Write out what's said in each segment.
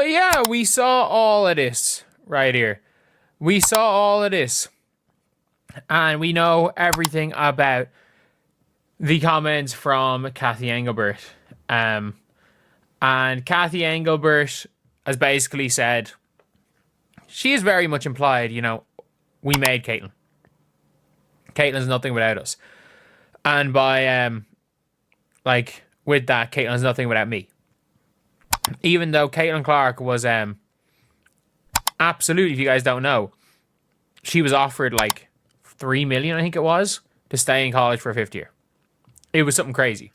But yeah, we saw all of this right here. We saw all of this. And we know everything about the comments from Cathy Engelbert. And Cathy Engelbert has basically said, she is very much implied, we made Caitlin. Caitlin's nothing without us. And by, with that, Caitlin's nothing without me. Even though Caitlin Clark was, absolutely, if you guys don't know, she was offered, 3 million, I think it was, to stay in college for a fifth year. It was something crazy.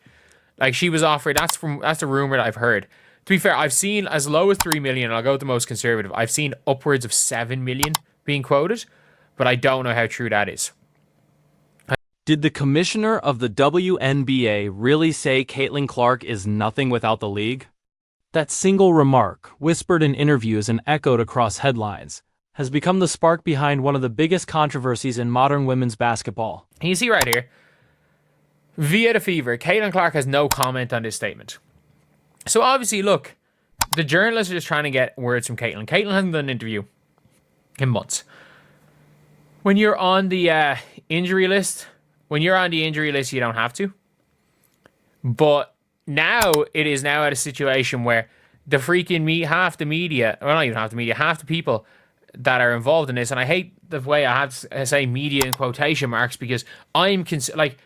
She was offered, that's the rumor that I've heard. To be fair, I've seen as low as 3 million, and I'll go with the most conservative. I've seen upwards of 7 million being quoted, but I don't know how true that is. Did the commissioner of the WNBA really say Caitlin Clark is nothing without the league? That single remark, whispered in interviews and echoed across headlines, has become the spark behind one of the biggest controversies in modern women's basketball. And you see right here, via the Fever, Caitlin Clark has no comment on this statement. So obviously, look, the journalists are just trying to get words from Caitlin. Caitlin hasn't done an interview in months. When you're on the injury list, you don't have to. But now it is now at a situation where the freaking half the media, or not even half the media, half the people that are involved in this, and I hate the way I have to say media in quotation marks, because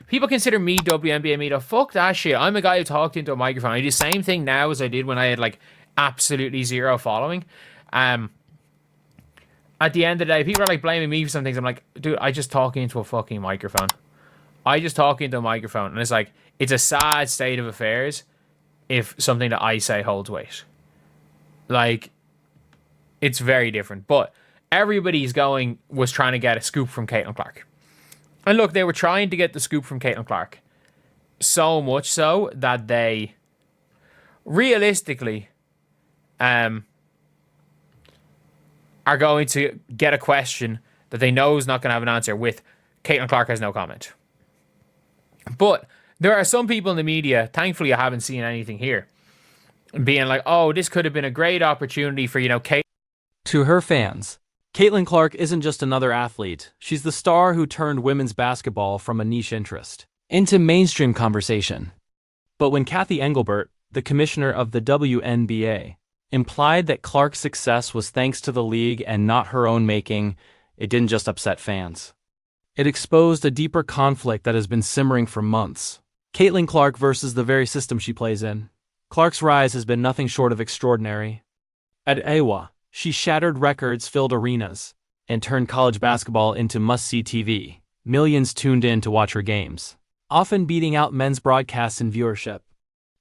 people consider me WNBA media. Fuck that shit. I'm a guy who talked into a microphone. I do the same thing now as I did when I had absolutely zero following. At the end of the day, people are blaming me for some things. I'm like, dude, I just talk into a fucking microphone. And it's it's a sad state of affairs if something that I say holds weight. It's very different. But everybody's was trying to get a scoop from Caitlin Clark. And look, they were trying to get the scoop from Caitlin Clark. So much so that they realistically are going to get a question that they know is not going to have an answer with. Caitlin Clark has no comment. But there are some people in the media, thankfully I haven't seen anything here, being like, oh, this could have been a great opportunity for, Caitlin. To her fans, Caitlin Clark isn't just another athlete. She's the star who turned women's basketball from a niche interest into mainstream conversation. But when Cathy Engelbert, the commissioner of the WNBA, implied that Clark's success was thanks to the league and not her own making, it didn't just upset fans. It exposed a deeper conflict that has been simmering for months. Caitlin Clark versus the very system she plays in. Clark's rise has been nothing short of extraordinary. At Iowa, she shattered records, filled arenas, and turned college basketball into must-see TV. Millions tuned in to watch her games, often beating out men's broadcasts in viewership.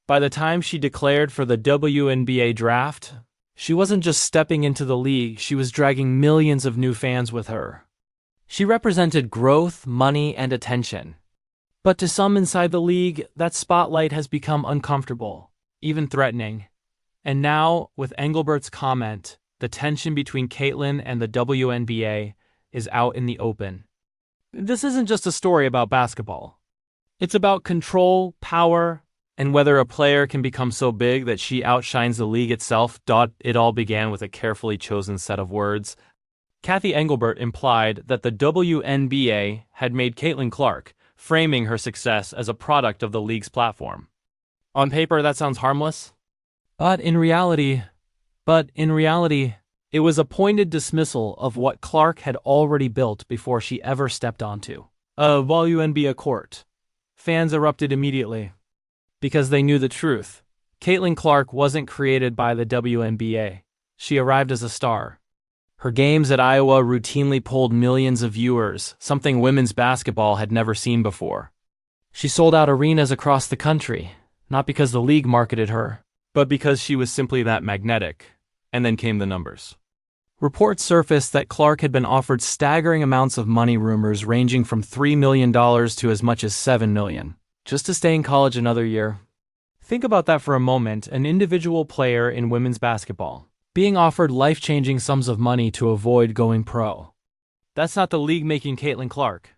By the time she declared for the WNBA draft, she wasn't just stepping into the league, she was dragging millions of new fans with her. She represented growth, money, and attention. But to some inside the league, that spotlight has become uncomfortable, even threatening. And now, with Engelbert's comment, the tension between Caitlin and the WNBA is out in the open. This isn't just a story about basketball. It's about control, power, and whether a player can become so big that she outshines the league itself. It all began with a carefully chosen set of words. Cathy Engelbert implied that the WNBA had made Caitlin Clark, framing her success as a product of the league's platform. On paper, that sounds harmless. But in reality, it was a pointed dismissal of what Clark had already built before she ever stepped onto a WNBA court. Fans erupted immediately because they knew the truth. Caitlin Clark wasn't created by the WNBA. She arrived as a star. Her games at Iowa routinely pulled millions of viewers, something women's basketball had never seen before. She sold out arenas across the country, not because the league marketed her, but because she was simply that magnetic. And then came the numbers. Reports surfaced that Clark had been offered staggering amounts of money, rumors ranging from $3 million to as much as $7 million, just to stay in college another year. Think about that for a moment, an individual player in women's basketball, being offered life-changing sums of money to avoid going pro. That's not the league making Caitlin Clark.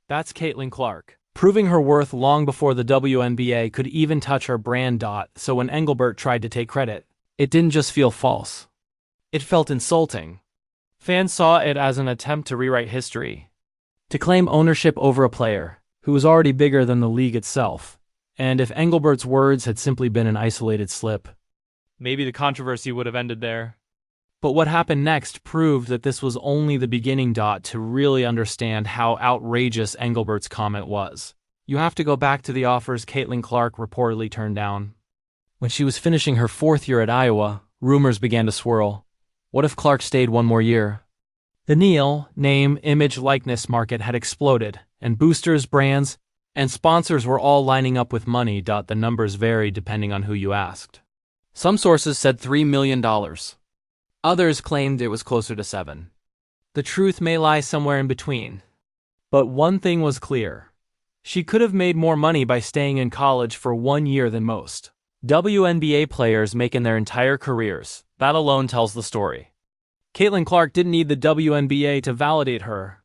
That's Caitlin Clark, proving her worth long before the WNBA could even touch her brand. So when Engelbert tried to take credit, It didn't just feel false. It felt insulting. Fans saw it as an attempt to rewrite history, to claim ownership over a player who was already bigger than the league itself. And if Engelbert's words had simply been an isolated slip, maybe the controversy would have ended there. But what happened next proved that this was only the beginning. To really understand how outrageous Engelbert's comment was, you have to go back to the offers Caitlin Clark reportedly turned down. When she was finishing her 4th year at Iowa, rumors began to swirl. What if Clark stayed one more year? The name, image, likeness market had exploded, and boosters, brands, and sponsors were all lining up with money. The numbers varied depending on who you asked. Some sources said $3 million. Others claimed it was closer to 7. The truth may lie somewhere in between. But one thing was clear. She could have made more money by staying in college for 1 year than most WNBA players make in their entire careers. That alone tells the story. Caitlin Clark didn't need the WNBA to validate her.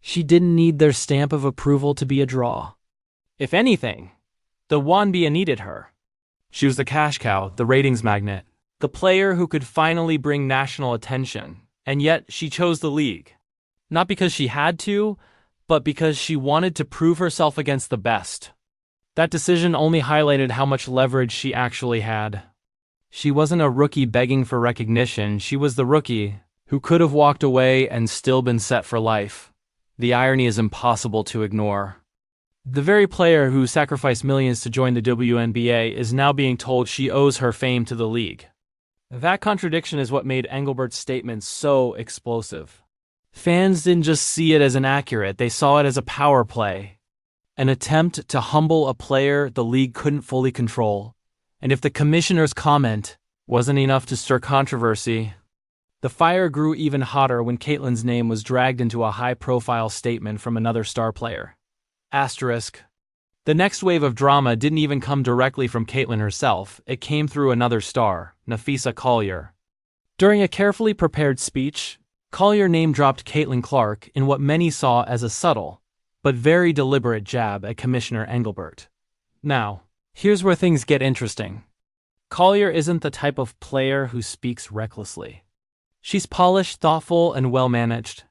She didn't need their stamp of approval to be a draw. If anything, the WNBA needed her. She was the cash cow, the ratings magnet, the player who could finally bring national attention, and yet she chose the league. Not because she had to, but because she wanted to prove herself against the best. That decision only highlighted how much leverage she actually had. She wasn't a rookie begging for recognition, she was the rookie who could have walked away and still been set for life. The irony is impossible to ignore. The very player who sacrificed millions to join the WNBA is now being told she owes her fame to the league. That contradiction is what made Engelbert's statement so explosive. Fans didn't just see it as inaccurate, they saw it as a power play. An attempt to humble a player the league couldn't fully control. And if the commissioner's comment wasn't enough to stir controversy, the fire grew even hotter when Caitlin's name was dragged into a high-profile statement from another star player. Asterisk. The next wave of drama didn't even come directly from Caitlin herself, it came through another star, Napheesa Collier. During a carefully prepared speech, Collier name-dropped Caitlin Clark in what many saw as a subtle, but very deliberate jab at Commissioner Engelbert. Now, here's where things get interesting. Collier isn't the type of player who speaks recklessly. She's polished, thoughtful, and well-managed.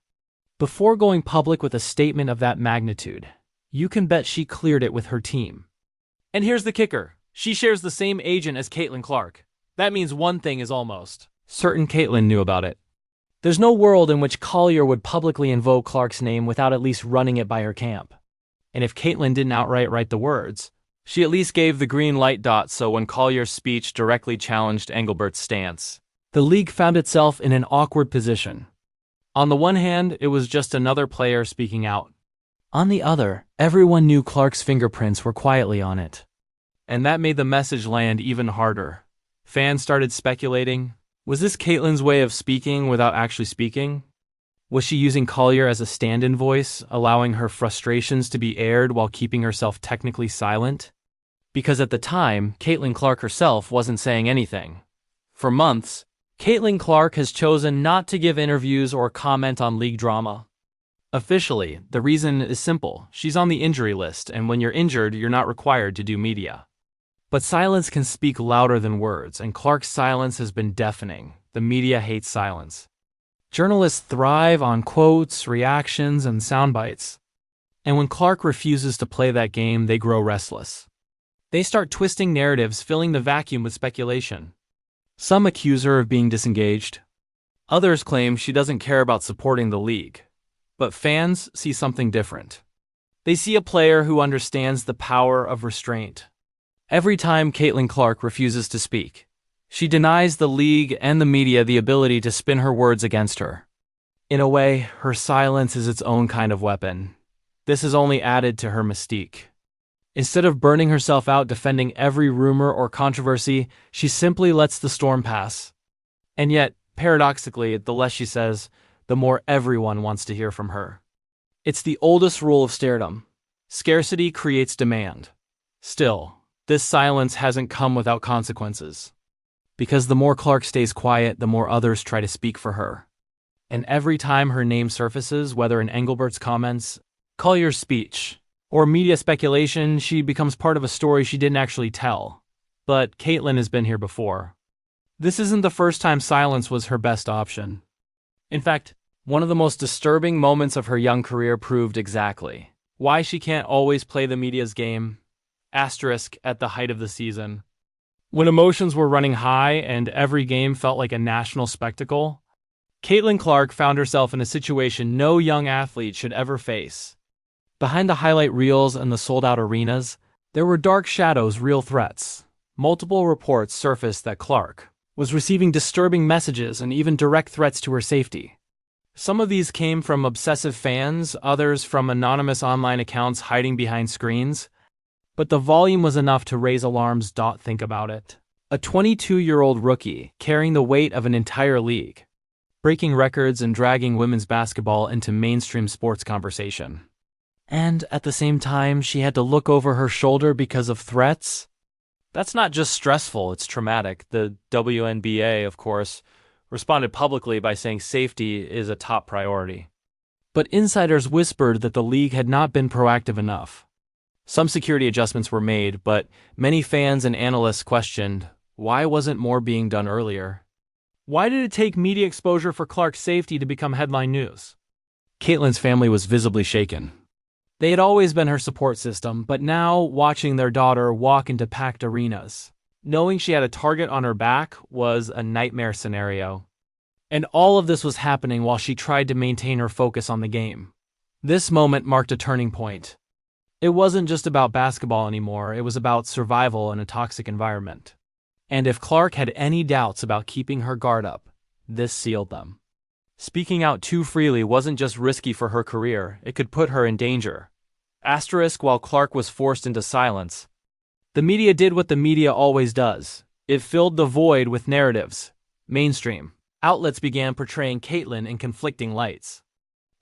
Before going public with a statement of that magnitude, you can bet she cleared it with her team. And here's the kicker. She shares the same agent as Caitlin Clark. That means one thing is almost certain Caitlin knew about it. There's no world in which Collier would publicly invoke Clark's name without at least running it by her camp. And if Caitlin didn't outright write the words, she at least gave the green light. So when Collier's speech directly challenged Engelbert's stance, the league found itself in an awkward position. On the one hand, it was just another player speaking out. On the other, everyone knew Clark's fingerprints were quietly on it. And that made the message land even harder. Fans started speculating, was this Caitlin's way of speaking without actually speaking? Was she using Collier as a stand-in voice, allowing her frustrations to be aired while keeping herself technically silent? Because at the time, Caitlin Clark herself wasn't saying anything. For months, Caitlin Clark has chosen not to give interviews or comment on league drama. Officially, the reason is simple. She's on the injury list, and when you're injured, you're not required to do media. But silence can speak louder than words, and Clark's silence has been deafening. The media hates silence. Journalists thrive on quotes, reactions, and sound bites. And when Clark refuses to play that game, they grow restless. They start twisting narratives, filling the vacuum with speculation. Some accuse her of being disengaged. Others claim she doesn't care about supporting the league. But fans see something different. They see a player who understands the power of restraint. Every time Caitlin Clark refuses to speak, she denies the league and the media the ability to spin her words against her. In a way, her silence is its own kind of weapon. This has only added to her mystique. Instead of burning herself out defending every rumor or controversy, she simply lets the storm pass. And yet, paradoxically, the less she says, the more everyone wants to hear from her. It's the oldest rule of stardom. Scarcity creates demand. Still, this silence hasn't come without consequences. Because the more Clark stays quiet, the more others try to speak for her. And every time her name surfaces, whether in Engelbert's comments, Collier's speech, or media speculation, she becomes part of a story she didn't actually tell. But Caitlin has been here before. This isn't the first time silence was her best option. In fact, one of the most disturbing moments of her young career proved exactly why she can't always play the media's game. Asterisk at the height of the season. When emotions were running high and every game felt like a national spectacle, Caitlin Clark found herself in a situation no young athlete should ever face. Behind the highlight reels and the sold-out arenas, there were dark shadows, real threats. Multiple reports surfaced that Clark was receiving disturbing messages and even direct threats to her safety. Some of these came from obsessive fans, others from anonymous online accounts hiding behind screens. But the volume was enough to raise alarms. Think about it. A 22-year-old rookie carrying the weight of an entire league, breaking records and dragging women's basketball into mainstream sports conversation. And at the same time, she had to look over her shoulder because of threats. That's not just stressful, it's traumatic. The WNBA, of course, responded publicly by saying safety is a top priority. But insiders whispered that the league had not been proactive enough. Some security adjustments were made, but many fans and analysts questioned, why wasn't more being done earlier? Why did it take media exposure for Clark's safety to become headline news? Caitlin's family was visibly shaken. They had always been her support system, but now watching their daughter walk into packed arenas, knowing she had a target on her back, was a nightmare scenario. And all of this was happening while she tried to maintain her focus on the game. This moment marked a turning point. It wasn't just about basketball anymore, it was about survival in a toxic environment. And if Clark had any doubts about keeping her guard up, this sealed them. Speaking out too freely wasn't just risky for her career, it could put her in danger. Asterisk, while Clark was forced into silence, the media did what the media always does. It filled the void with narratives. Mainstream outlets began portraying Caitlin in conflicting lights.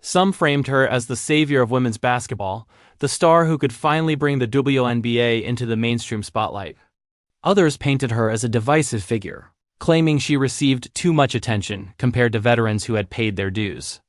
Some framed her as the savior of women's basketball, the star who could finally bring the WNBA into the mainstream spotlight. Others painted her as a divisive figure, claiming she received too much attention compared to veterans who had paid their dues.